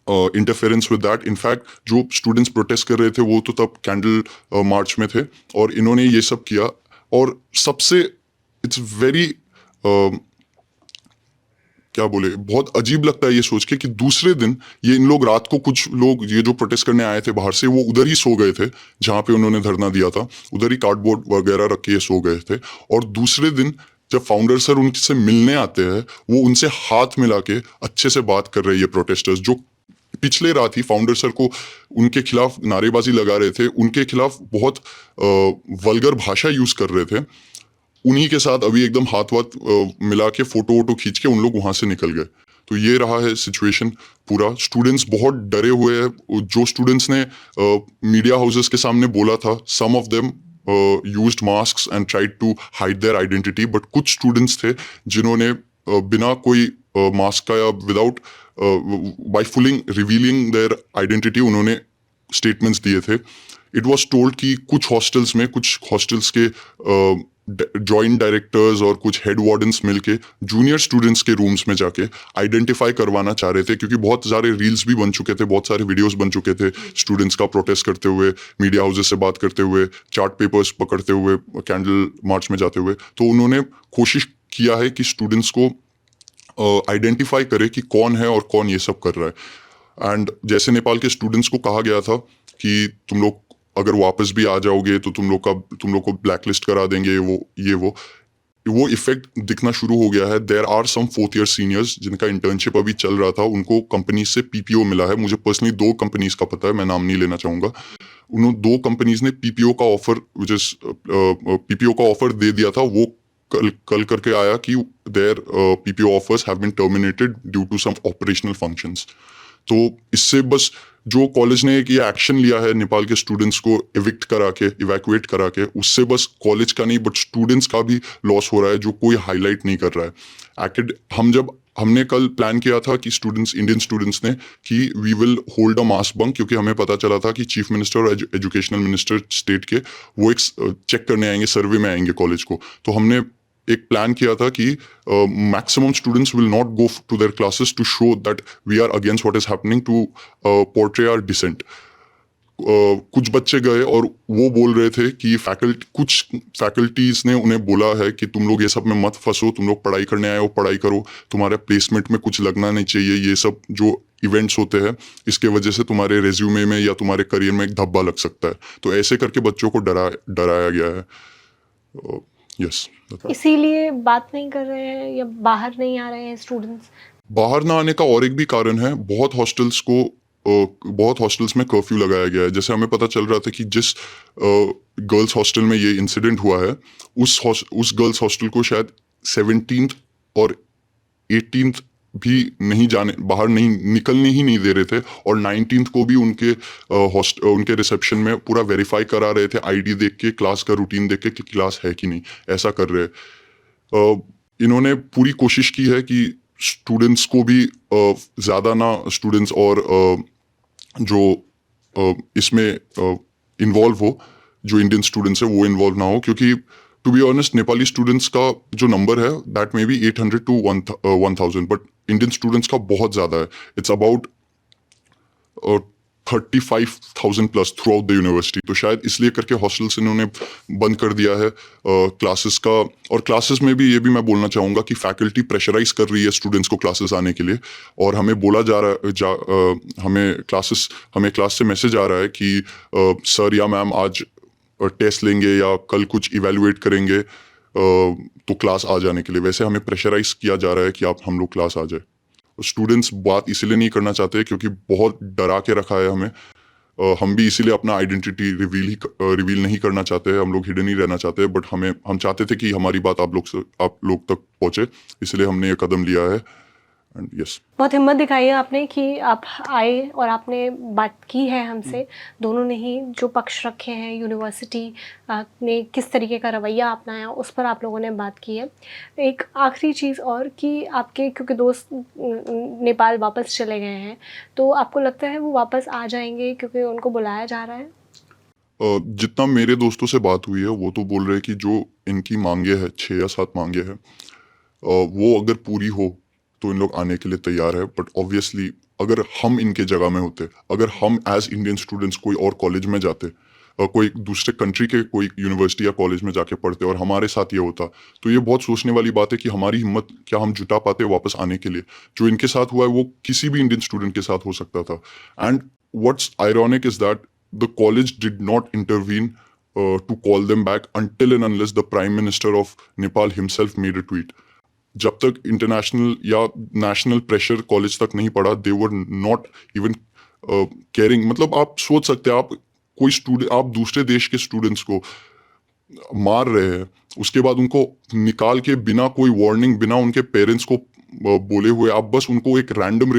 A: interference with that. In fact जो स्टूडेंट्स प्रोटेस्ट कर रहे थे वो तो तब कैंडल मार्च में थे और इन्होंने ये सब किया। और सबसे इट्स वेरी क्या बोले, बहुत अजीब लगता है ये सोच के कि दूसरे दिन ये इन लोग रात को, कुछ लोग ये जो प्रोटेस्ट करने आए थे बाहर से वो उधर ही सो गए थे जहाँ पे उन्होंने धरना दिया था, उधर ही कार्डबोर्ड वगैरह रख के ये सो गए थे। और दूसरे दिन जब फाउंडर सर उनसे मिलने आते हैं वो उनसे हाथ मिला के अच्छे से बात कर रहे हैं। ये प्रोटेस्टर्स जो पिछले रात ही फाउंडर सर को उनके खिलाफ नारेबाजी लगा रहे थे, उनके खिलाफ बहुत वल्गर भाषा यूज कर रहे थे, उन्हीं के साथ अभी एकदम हाथ मिला के फोटो वोटो खींच के उन लोग वहां से निकल गए। तो ये रहा है सिचुएशन पूरा। स्टूडेंट्स बहुत डरे हुए हैं। जो स्टूडेंट्स ने मीडिया हाउसेस के सामने बोला था, some of them used masks and tried to hide their identity, but कुछ स्टूडेंट्स थे जिन्होंने बिना कोई मास्क का या without by fooling revealing their identity उन्होंने स्टेटमेंट्स दिए थे। इट वॉज टोल्ड कि कुछ हॉस्टल्स के जॉइंट डायरेक्टर्स और कुछ हेड वार्डन्स मिलके जूनियर स्टूडेंट्स के रूम्स में जाके आइडेंटिफाई करवाना चाह रहे थे, क्योंकि बहुत सारे रील्स भी बन चुके थे, बहुत सारे वीडियोस बन चुके थे स्टूडेंट्स का प्रोटेस्ट करते हुए, मीडिया हाउसेस से बात करते हुए, चार्ट पेपर्स पकड़ते हुए, कैंडल मार्च में जाते हुए। तो उन्होंने कोशिश किया है कि स्टूडेंट्स को आइडेंटिफाई करे कि कौन है और कौन ये सब कर रहा है। एंड जैसे नेपाल के स्टूडेंट्स को कहा गया था कि तुम लोग अगर वापस भी आ जाओगे तो तुम लोग को ब्लैकलिस्ट करा देंगे, वो इफेक्ट दिखना शुरू हो गया है। There are some 4th year seniors जिनका इंटर्नशिप अभी चल रहा था, उनको कंपनी से पीपीओ मिला है। मुझे पर्सनली 2 कंपनीज का पता है, मैं नाम नहीं लेना चाहूँगा। उन्होंने 2 कंपनीज ने पीपीओ का ऑफर दे दिया था। वो कल करके आया कि there PPO offers have been terminated due to some operational functions. तो इससे बस जो कॉलेज ने एक ये एक्शन लिया है नेपाल के स्टूडेंट्स को इवैक्यूएट करा के, उससे बस कॉलेज का नहीं बट स्टूडेंट्स का भी लॉस हो रहा है, जो कोई हाईलाइट नहीं कर रहा है। हमने कल प्लान किया था कि इंडियन स्टूडेंट्स ने कि we will hold a mass bunk, क्योंकि हमें पता चला था कि चीफ मिनिस्टर और एजुकेशनल मिनिस्टर स्टेट के वो एक चेक करने आएंगे, सर्वे में आएंगे कॉलेज को। तो हमने एक प्लान किया था कि maximum students will not go to their classes to show that we are against what is happening, to portray our dissent. कुछ बच्चे गए और वो बोल रहे थे कि कुछ फैकल्टीज ने उन्हें बोला है कि तुम लोग ये सब में मत फंसो, तुम लोग पढ़ाई करने आए हो, पढ़ाई करो, तुम्हारे प्लेसमेंट में कुछ लगना नहीं चाहिए। ये सब जो इवेंट्स होते हैं इसके वजह से तुम्हारे रेज्यूमे में या तुम्हारे करियर में एक धब्बा लग सकता है। तो ऐसे करके बच्चों को डराया गया है। यस,
B: इसीलिए बात नहीं कर रहे हैं या बाहर नहीं आ रहे हैं स्टूडेंट्स।
A: बाहर ना आने का और एक भी कारण है, बहुत हॉस्टल्स में कर्फ्यू लगाया गया है। जैसे हमें पता चल रहा था कि जिस गर्ल्स हॉस्टल में ये इंसिडेंट हुआ है, उस गर्ल्स हॉस्टल को शायद 17th और 18th भी बाहर नहीं निकलने ही नहीं दे रहे थे, और 19th को भी उनके रिसेप्शन में पूरा वेरीफाई करा रहे थे, आईडी देख के, क्लास का रूटीन देख के कि क्लास है कि नहीं, ऐसा कर रहे। इन्होंने पूरी कोशिश की है कि स्टूडेंट्स को भी ज़्यादा ना स्टूडेंट्स और जो इसमें इन्वॉल्व हो, जो इंडियन स्टूडेंट्स है वो इन्वॉल्व ना हो, क्योंकि to be honest Nepali students का जो नंबर है that may be 800 to 1000, but Indian students का बहुत ज़्यादा है। It's about 35,000 plus throughout the university. तो शायद इसलिए करके हॉस्टल्स इन्होंने बंद कर दिया है क्लासेस का। और क्लासेस में भी ये भी मैं बोलना चाहूँगा कि फैकल्टी प्रेशराइज कर रही है स्टूडेंट्स को क्लासेस आने के लिए, और हमें बोला जा रहा है हमें क्लास से मैसेज आ रहा है कि सर या मैम आज टेस्ट लेंगे या कल कुछ इवेलुएट करेंगे तो क्लास आ जाने के लिए। वैसे हमें प्रेशराइज किया जा रहा है कि आप हम लोग क्लास आ जाए। स्टूडेंट्स बात इसलिए नहीं करना चाहते क्योंकि बहुत डरा के रखा है हमें। हम भी इसीलिए अपना आइडेंटिटी रिवील नहीं करना चाहते, हम लोग हिडन ही रहना चाहते हैं। बट हम चाहते थे कि हमारी बात आप लोग तक पहुंचे, इसलिए हमने ये कदम लिया है। एंड यस,
B: बहुत हिम्मत दिखाई है आपने कि आप आए और आपने बात की है हमसे। दोनों ने ही जो पक्ष रखे हैं, यूनिवर्सिटी ने किस तरीके का रवैया अपनाया, उस पर आप लोगों ने बात की है। एक आखिरी चीज़ और कि आपके क्योंकि दोस्त नेपाल वापस चले गए हैं, तो आपको लगता है वो वापस आ जाएंगे क्योंकि उनको बुलाया जा रहा है?
A: जितना मेरे दोस्तों से बात हुई है वो तो बोल रहे हैं कि जो इनकी मांगे है 6 या 7 मांगे हैं वो अगर पूरी हो तो इन लोग आने के लिए तैयार है। बट ऑब्वियसली अगर हम इनके जगह में होते, अगर हम एज इंडियन स्टूडेंट्स कोई और कॉलेज में जाते, कोई दूसरे कंट्री के कोई यूनिवर्सिटी या कॉलेज में जाके पढ़ते और हमारे साथ ये होता, तो ये बहुत सोचने वाली बात है कि हमारी हिम्मत क्या हम जुटा पाते वापस आने के लिए। जो इनके साथ हुआ है वो किसी भी इंडियन स्टूडेंट के साथ हो सकता था। And what's ironic is that the college did not intervene to call them back until and unless the Prime Minister of Nepal himself made a tweet. जब तक इंटरनेशनल या नेशनल प्रेशर कॉलेज तक नहीं पड़ा, दे वर नॉट इवन केयरिंग। मतलब आप सोच सकते हैं, आप दूसरे देश के स्टूडेंट्स को मार रहे हैं, उसके बाद उनको निकाल के बिना कोई वार्निंग, बिना उनके पेरेंट्स को बोले हुए आप बस उनको एक रैंडम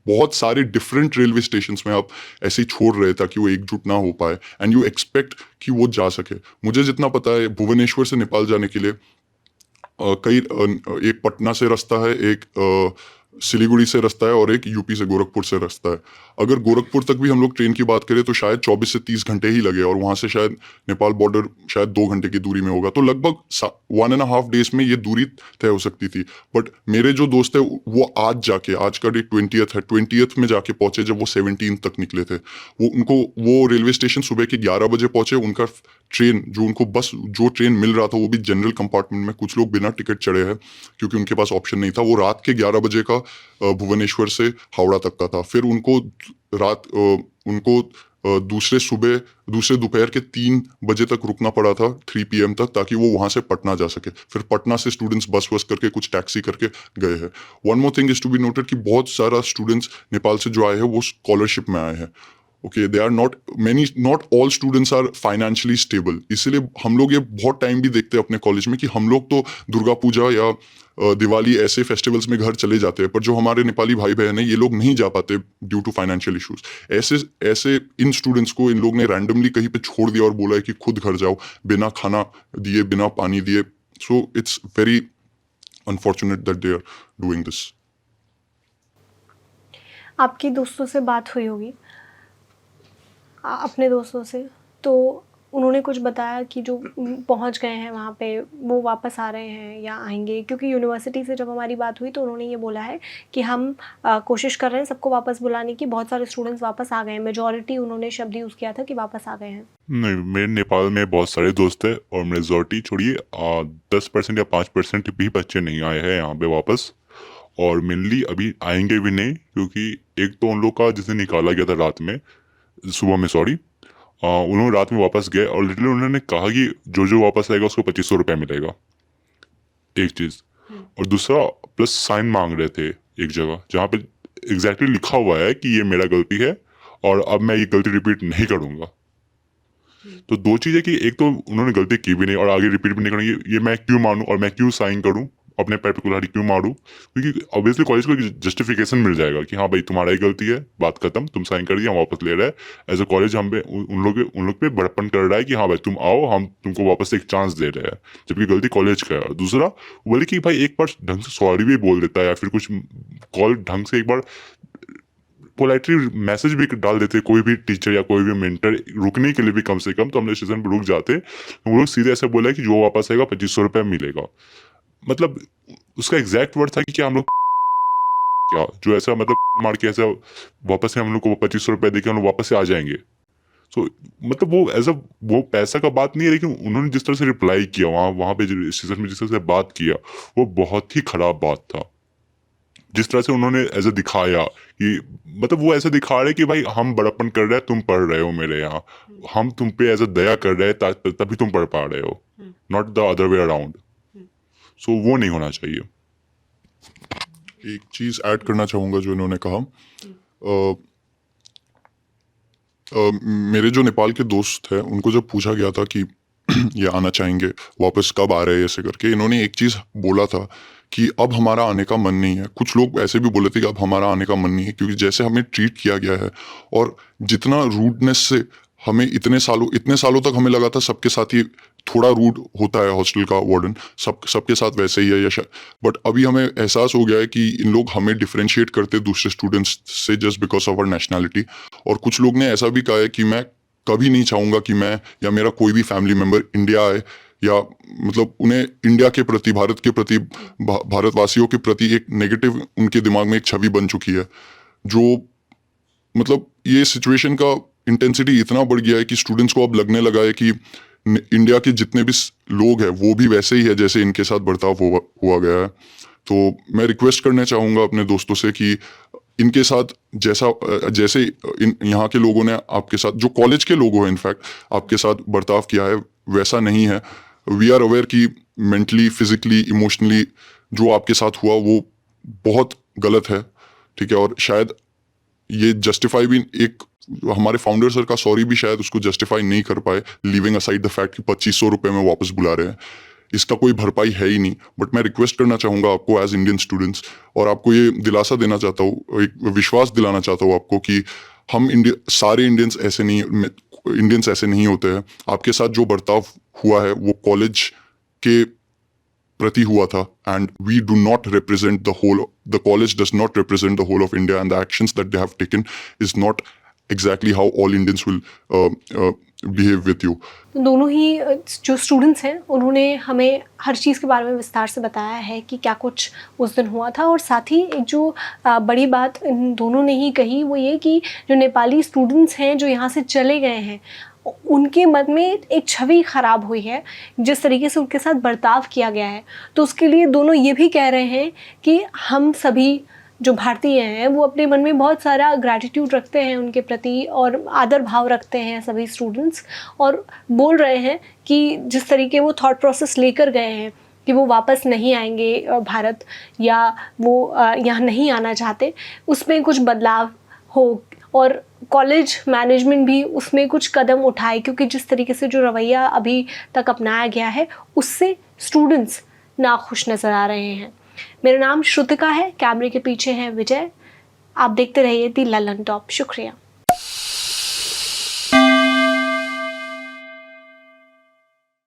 A: बहुत सारे डिफरेंट रेलवे स्टेशंस में आप ऐसे ही छोड़ रहे ताकि वो एकजुट ना हो पाए, एंड यू एक्सपेक्ट कि वो जा सके। मुझे जितना पता है भुवनेश्वर से नेपाल जाने के लिए एक पटना से रास्ता है, एक सिलीगुड़ी से रास्ता है और एक यूपी से गोरखपुर से रास्ता है। अगर गोरखपुर तक भी हम लोग ट्रेन की बात करें तो शायद 24 से 30 घंटे ही लगे, और वहाँ से शायद नेपाल बॉर्डर शायद 2 घंटे की दूरी में होगा। तो लगभग 1.5 डेज में ये दूरी तय हो सकती थी। बट मेरे जो दोस्त है वो आज का डेट 20th है, 20th में जाके पहुंचे जब वो 17 तक निकले थे। वो रेलवे स्टेशन सुबह के 11 बजे पहुंचे। उनका ट्रेन जो ट्रेन मिल रहा था वो भी जनरल कंपार्टमेंट में, कुछ लोग बिना टिकट चढ़े हैं क्योंकि उनके पास ऑप्शन नहीं था। वो रात के 11 बजे का भुवनेश्वर से हावड़ा तक का था। फिर उनको दूसरे दोपहर के 3 बजे तक रुकना पड़ा था, 3 PM तक, ताकि वो वहाँ से पटना जा सके। फिर पटना से स्टूडेंट्स बस करके कुछ टैक्सी करके गए हैं। One more thing is to be noted कि बहुत सारा स्टूडेंट्स नेपाल से जो आए हैं वो स्कॉलरशिप में आए हैं। Okay, they are not all students are financially stable. इसीलिए हम लोग ये बहुत टाइम भी देखते हैं अपने कॉलेज में कि हम लोग तो दुर्गा पूजा या दिवाली ऐसे फेस्टिवल्स में घर चले जाते हैं, पर जो हमारे नेपाली भाई बहन हैं ये लोग नहीं जा पाते ड्यू टू फाइनेंशियल इश्यूज। ऐसे इन स्टूडेंट्स को इन लोग ने रैंडमली कहीं पे छोड़ दिया और बोला है कि खुद घर जाओ, बिना खाना दिए, बिना पानी दिए। So it's very unfortunate that they are doing this.
B: आपकी दोस्तों से बात हुई होगी, अपने दोस्तों से, तो उन्होंने कुछ बताया कि जो पहुंच गए हैं वहाँ पे वो वापस आ रहे हैं या आएंगे? क्योंकि यूनिवर्सिटी से जब हमारी बात हुई तो उन्होंने ये बोला है कि हम कोशिश कर रहे हैं सबको वापस बुलाने की। बहुत सारे स्टूडेंट्स वापस आ गए हैं, मेजॉरिटी उन्होंने शब्द यूज़ किया था कि वापस आ गए हैं।
D: नहीं, मेरे नेपाल में बहुत सारे दोस्त हैं और मेजॉरिटी छोड़िए 10% या 5% भी बच्चे नहीं आए हैं यहाँ पे वापस। और मेनली अभी आएंगे भी नहीं, क्योंकि एक तो उन लोग का जिसे निकाला गया था सुबह में उन्होंने रात में वापस गए और लिटरली उन्होंने कहा कि जो वापस आएगा उसको 2500 रुपये मिलेगा, एक चीज़। और दूसरा प्लस साइन मांग रहे थे एक जगह जहाँ पे एग्जैक्टली लिखा हुआ है कि ये मेरा गलती है और अब मैं ये गलती रिपीट नहीं करूँगा। तो 2 चीज़ें कि एक तो उन्होंने गलती की भी नहीं और आगे रिपीट भी नहीं करेंगे, ये मैं क्यों मानूँ और मैं क्यों साइन करूँ, अपने पैर पे कुल्हाड़ी क्यों मारूँ? क्योंकि ऑब्वियसली कॉलेज को जस्टिफिकेशन मिल जाएगा कि हाँ भाई तुम्हारा ही गलती है, बात खत्म, तुम साइन कर दिया, हम वापस ले रहे हैं। एज अ कॉलेज हम पे उन लोग पे बड़प्पन कर रहा है कि हाँ भाई तुम आओ, हम तुमको वापस एक चांस दे रहे हैं, जबकि गलती कॉलेज का है। दूसरा बोले कि भाई एक बार ढंग से सॉरी भी बोल देता है या फिर कुछ कॉल ढंग से एक बार पोलाइटली मैसेज भी डाल देते, कोई भी टीचर या कोई भी मेंटर रुकने के लिए भी कम से कम, तो हम लोग स्टेशन पर रुक जाते। वो लोग सीधे ऐसे बोला कि जो वापस आएगा 2500 रुपये मिलेगा। मतलब उसका एग्जैक्ट वर्ड था कि क्या हम लोग क्या जो ऐसा मतलब मार के ऐसा वापस से हम लोग को 2500 रुपए देके हम लोग वापस से आ जाएंगे। सो मतलब वो एज अ वो पैसा का बात नहीं है, लेकिन उन्होंने जिस तरह से रिप्लाई किया वहाँ पे स्टेशन में जिस तरह से बात किया वो बहुत ही खराब बात था। जिस तरह से उन्होंने एज अ दिखाया कि मतलब वो ऐसा दिखा रहे कि भाई हम बड़प्पन कर रहे हैं, तुम पढ़ रहे हो मेरे यहाँ, हम तुम पे एज अ दया कर रहे हैं तभी तुम पढ़ पा रहे हो, not the other way around. So वो नहीं होना चाहिए।
A: एक चीज़ ऐड करना चाहूँगा जो इन्होंने कहा। मेरे जो नेपाल के दोस्त हैं उनको जब पूछा गया था कि ये आना चाहेंगे, वापस कब आ रहे हैं ऐसे करके, इन्होंने एक चीज़ बोला था कि अब हमारा आने का मन नहीं है। कुछ लोग ऐसे भी बोले थे कि अब हमारा आने का मन नहीं है, क्योंकि जैसे हमें ट्रीट किया गया है और जितना रूडनेस से हमें इतने सालों तक हमें लगा था सबके साथ ही थोड़ा रूड होता है हॉस्टल का वार्डन, सबके साथ वैसे ही है या बट अभी हमें एहसास हो गया है कि इन लोग हमें डिफरेंशिएट करते दूसरे स्टूडेंट्स से just because of our nationality. और कुछ लोग ने ऐसा भी कहा है कि मैं कभी नहीं चाहूँगा कि मैं या मेरा कोई भी फैमिली मेम्बर इंडिया आए, या मतलब उन्हें इंडिया के प्रति, भारत के प्रति, भारतवासियों के प्रति एक नेगेटिव उनके दिमाग में एक छवि बन चुकी है। जो मतलब ये सिचुएशन का इंटेंसिटी इतना बढ़ गया है कि स्टूडेंट्स को अब लगने लगा है कि इंडिया के जितने भी लोग हैं वो भी वैसे ही है जैसे इनके साथ बर्ताव हुआ गया है। तो मैं रिक्वेस्ट करना चाहूँगा अपने दोस्तों से कि इनके साथ जैसे यहाँ के लोगों ने आपके साथ, जो कॉलेज के लोगों हैं इनफैक्ट आपके साथ बर्ताव किया है, वैसा नहीं है। वी आर अवेयर कि मेंटली, फिजिकली, इमोशनली जो आपके साथ हुआ वो बहुत गलत है, ठीक है। और शायद ये जस्टिफाई भी, एक हमारे फाउंडर सर का सॉरी भी शायद उसको जस्टिफाई नहीं कर पाए, लिविंग असाइड द फैक्ट कि 2500 रुपये में वापस बुला रहे हैं, इसका कोई भरपाई है ही नहीं। बट मैं रिक्वेस्ट करना चाहूँगा आपको एज इंडियन स्टूडेंट्स, और आपको ये दिलासा देना चाहता हूँ, एक विश्वास दिलाना चाहता हूँ आपको कि हम सारे इंडियंस ऐसे नहीं होते हैं। आपके साथ जो बर्ताव हुआ है वो कॉलेज के प्रति हुआ था, and we do not represent the college does not represent the whole of India, and the actions that they have taken is not exactly how all Indians will behave with you.
B: दोनों ही जो स्टूडेंट्स हैं उन्होंने हमें हर चीज़ के बारे में विस्तार से बताया है कि क्या कुछ उस दिन हुआ था। और साथ ही एक जो बड़ी बात इन दोनों ने ही कही वो ये कि जो नेपाली स्टूडेंट्स हैं जो यहाँ से चले गए हैं उनके मन में एक छवि ख़राब हुई है जिस तरीके से उनके साथ बर्ताव किया गया है। तो उसके लिए दोनों ये भी कह रहे हैं कि हम सभी जो भारतीय हैं वो अपने मन में बहुत सारा ग्रैटिट्यूड रखते हैं उनके प्रति और आदर भाव रखते हैं सभी स्टूडेंट्स, और बोल रहे हैं कि जिस तरीके वो थॉट प्रोसेस लेकर गए हैं कि वो वापस नहीं आएंगे भारत, या वो यहाँ नहीं आना चाहते, उसमें कुछ बदलाव हो और कॉलेज मैनेजमेंट भी उसमें कुछ कदम उठाए, क्योंकि जिस तरीके से जो रवैया अभी तक अपनाया गया है उससे स्टूडेंट्स नाखुश नज़र आ रहे हैं। मेरा नाम श्रुतिका है, कैमरे के पीछे है विजय। आप देखते रहिए दी ललन टॉप। शुक्रिया।